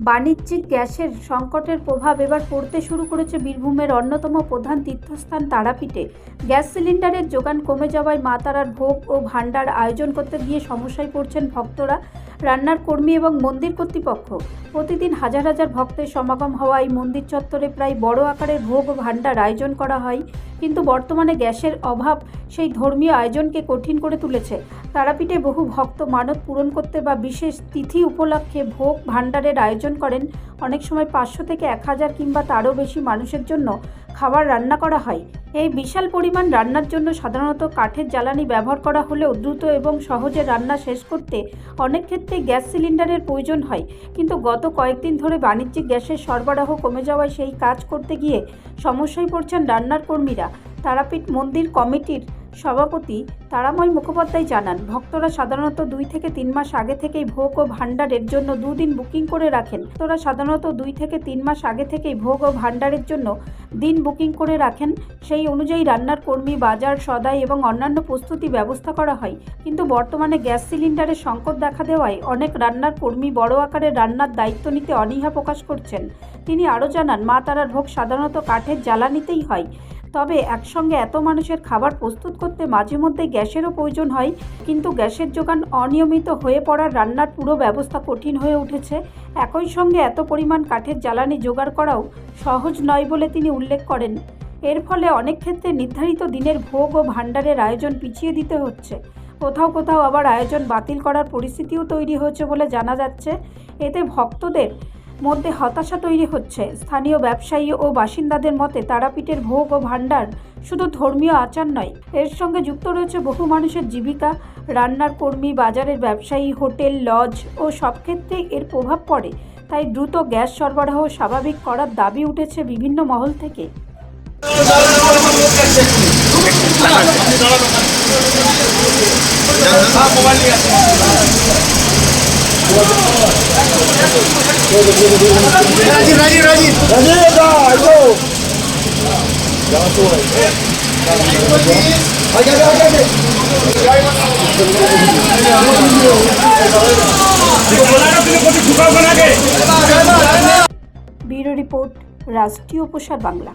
বাণিজ্যিক গ্যাসের সংকটের প্রভাব এবার পড়তে শুরু করেছে বীরভূমের অন্যতম প্রধান তীর্থস্থান তারাপীঠে। গ্যাস সিলিন্ডারের যোগান কমে যাওয়ায় মা তারার ভোগ ও ভাণ্ডার আয়োজন করতে গিয়ে সমস্যায় পড়ছেন ভক্তরা, রান্নার কর্মী এবং মন্দির কর্তৃপক্ষ। প্রতিদিন হাজার হাজার ভক্তের সমাগম হওয়ায় মন্দির চত্বরে প্রায় বড় আকারের ভোগ ও ভাণ্ডার আয়োজন করা হয়, কিন্তু বর্তমানে গ্যাসের অভাব সেই ধর্মীয় আয়োজনকে কঠিন করে তুলেছে। তারাপীঠে বহু ভক্ত মানত পূরণ করতে বা বিশেষ তিথি উপলক্ষে ভোগ ভাণ্ডারের আয়োজন করেন। অনেক সময় 500 থেকে 1000 কিংবা তারও বেশি মানুষের জন্য খাবার রান্না করা হয়। এই বিশাল পরিমাণ রান্নার জন্য সাধারণত কাঠের জ্বালানি ব্যবহার করা হলেও দ্রুত এবং সহজে রান্না শেষ করতে অনেক ক্ষেত্রে গ্যাস সিলিন্ডারের প্রয়োজন হয়। কিন্তু গত কয়েকদিন ধরে বাণিজ্যিক গ্যাসের সরবরাহ কমে যাওয়ায় সেই কাজ করতে গিয়ে সমস্যায় পড়ছেন রান্নার কর্মীরা। তারাপীঠ মন্দির কমিটির সভাপতি তারাময় মুখোপাধ্যায় জানান, ভক্তরা সাধারণত 2 থেকে 3 মাস আগে থেকেই ভোগ ও ভাণ্ডারের জন্য 2 দিন বুকিং করে রাখেন। দিন বুকিং করে রাখেন। সেই অনুযায়ী রান্নার কর্মী, বাজার, সদাই এবং অন্যান্য প্রস্তুতি ব্যবস্থা করা হয়। কিন্তু বর্তমানে গ্যাস সিলিন্ডারের সংকট দেখা দেওয়ায় অনেক রান্নার কর্মী বড় আকারের রান্নার দায়িত্ব নিতে অনীহা প্রকাশ করছেন। তিনি আরও জানান, মা তারার ভোগ সাধারণত কাঠের জ্বালানিতেই হয়, তবে একসঙ্গে এত মানুষের খাবার প্রস্তুত করতে মাঝে মধ্যে গ্যাসেরও প্রয়োজন হয়। কিন্তু গ্যাসের যোগান অনিয়মিত হয়ে পড়ার রান্নার পুরো ব্যবস্থা কঠিন হয়ে উঠেছে। একই সঙ্গে এত পরিমাণ কাঠের জ্বালানি জোগাড় করাও সহজ নয় বলে তিনি উল্লেখ করেন। এর ফলে অনেক ক্ষেত্রে নির্ধারিত দিনের ভোগ ও ভাণ্ডারের আয়োজন পিছিয়ে দিতে হচ্ছে। কোথাও কোথাও আবার আয়োজন বাতিল করার পরিস্থিতিও তৈরি হয়েছে বলে জানা যাচ্ছে। এতে ভক্তদের মধ্যে হতাশা তৈরি হচ্ছে। স্থানীয় ব্যবসায়ী ও বাসিন্দাদের মতে তারাপীঠের ভোগ ও ভাণ্ডার শুধু ধর্মীয় আচার নয়, এর সঙ্গে যুক্ত রয়েছে বহু মানুষের জীবিকা। রান্নার কর্মী, বাজারের ব্যবসায়ী, হোটেল, লজ ও সব ক্ষেত্রে এর প্রভাব পড়ে। তাই দ্রুত গ্যাস সরবরাহ স্বাভাবিক করার দাবি উঠেছে বিভিন্ন মহল থেকে। ব্যুরো রিপোর্ট, রাষ্ট্রীয় প্রসার বাংলা।